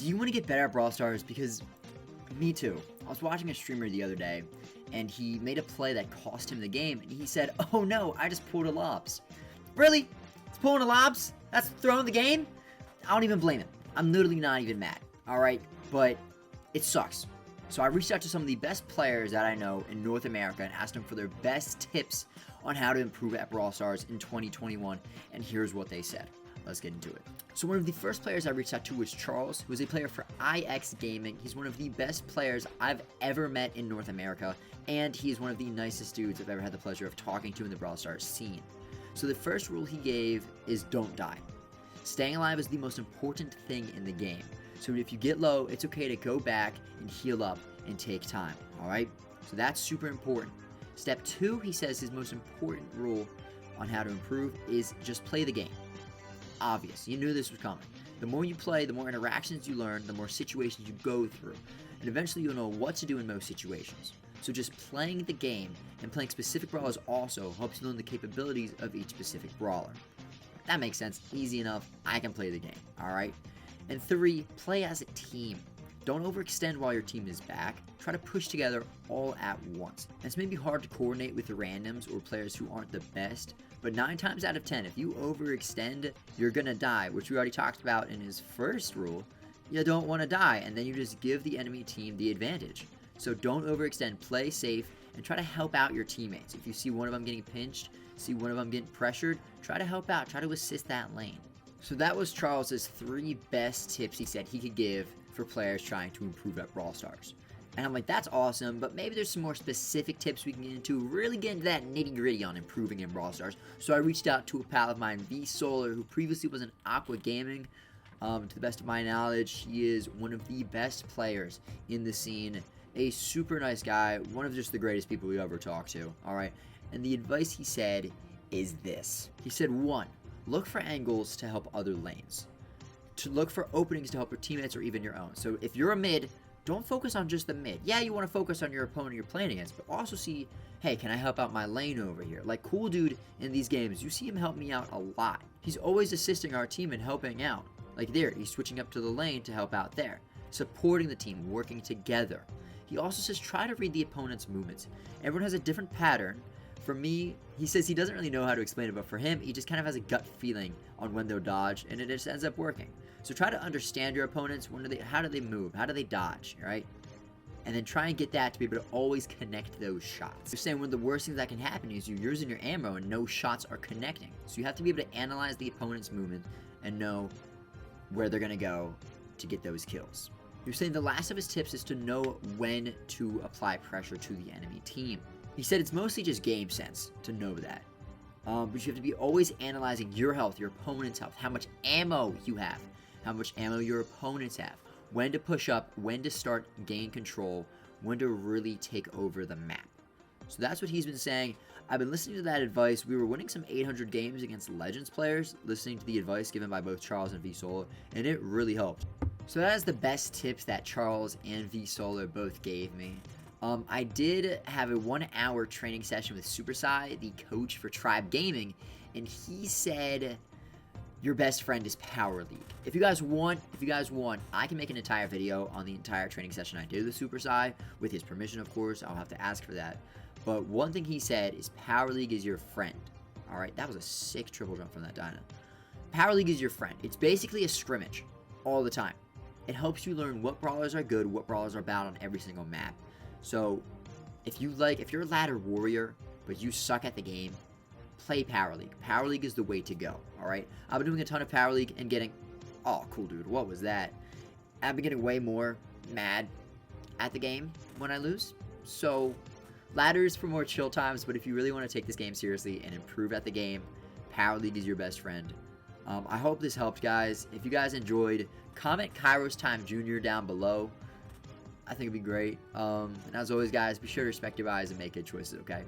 Do you want to get better at Brawl Stars? Because me too. I was watching a streamer the other day, and he made a play that cost him the game, and he said, "Oh no, I just pulled a lobs." Really? It's pulling a lobs? That's throwing the game? I don't even blame him. I'm literally not even mad, alright? But it sucks. So I reached out to some of the best players that I know in North America and asked them for their best tips on how to improve at Brawl Stars in 2021, and here's what they said. Let's get into it. So one of the first players I reached out to was Charlz, who is a player for IX Gaming. He's one of the best players I've ever met in North America, and he is one of the nicest dudes I've ever had the pleasure of talking to in the Brawl Stars scene. So the first rule he gave is don't die. Staying alive is the most important thing in the game. So if you get low, it's okay to go back and heal up and take time, alright? So that's super important. Step 2, he says his most important rule on how to improve is just play the game. Obvious. You knew this was coming. The more you play, the more interactions you learn, the more situations you go through, and eventually you'll know what to do in most situations. So just playing the game and playing specific brawlers also helps you learn the capabilities of each specific brawler. That makes sense. Easy enough. I can play the game. Alright? And 3, play as a team. Don't overextend while your team is back. Try to push together all at once. And it's maybe hard to coordinate with the randoms or players who aren't the best, but 9 times out of 10, if you overextend, you're gonna die, which we already talked about in his first rule. You don't want to die, and then you just give the enemy team the advantage. So don't overextend, play safe, and try to help out your teammates. If you see one of them getting pinched, see one of them getting pressured, try to help out, try to assist that lane. So that was Charlz's 3 best tips he said he could give for players trying to improve at Brawl Stars. And I'm like, that's awesome, but maybe there's some more specific tips we can get into, really get into that nitty gritty on improving in Brawl Stars. So I reached out to a pal of mine, Vsxolar, who previously was in Aqua Gaming. To the best of my knowledge, he is one of the best players in the scene, a super nice guy, one of just the greatest people we ever talked to, alright? And the advice he said is this. He said, 1, look for angles to help other lanes. To look for openings to help your teammates or even your own. So if you're a mid, don't focus on just the mid. Yeah, you want to focus on your opponent you're playing against, but also see, hey, can I help out my lane over here? Like Cool Dude in these games, you see him help me out a lot. He's always assisting our team and helping out. Like there, he's switching up to the lane to help out there. Supporting the team, working together. He also says try to read the opponent's movements. Everyone has a different pattern. For me, he says he doesn't really know how to explain it, but for him, he just kind of has a gut feeling on when they'll dodge, and it just ends up working. So try to understand your opponents. How do they move? How do they dodge, right? And then try and get that to be able to always connect those shots. You're saying one of the worst things that can happen is you're using your ammo and no shots are connecting. So you have to be able to analyze the opponent's movement and know where they're going to go to get those kills. You're saying the last of his tips is to know when to apply pressure to the enemy team. He said it's mostly just game sense to know that. But you have to be always analyzing your health, your opponent's health, how much ammo you have, how much ammo your opponents have, when to push up, when to start gain control, when to really take over the map. So that's what he's been saying. I've been listening to that advice. We were winning some 800 games against Legends players, listening to the advice given by both Charlz and Vsxolar, and it really helped. So that is the best tips that Charlz and Vsxolar both gave me. I did have a 1-hour training session with Supersai, the coach for Tribe Gaming, and he said your best friend is Power League. If you guys want, I can make an entire video on the entire training session I did with Supersai, with his permission, of course. I'll have to ask for that. But one thing he said is Power League is your friend. Alright, that was a sick triple jump from that Dyna. Power League is your friend. It's basically a scrimmage all the time. It helps you learn what brawlers are good, what brawlers are bad on every single map. So, if you're a ladder warrior, but you suck at the game, play Power League. Power League is the way to go, alright? I've been doing a ton of Power League and getting... Oh, cool, dude. What was that? I've been getting way more mad at the game when I lose. So, ladders for more chill times, but if you really want to take this game seriously and improve at the game, Power League is your best friend. I hope this helped, guys. If you guys enjoyed, comment Kairos Time Jr. down below. I think it'd be great. And as always, guys, be sure to respect your eyes and make good choices, okay?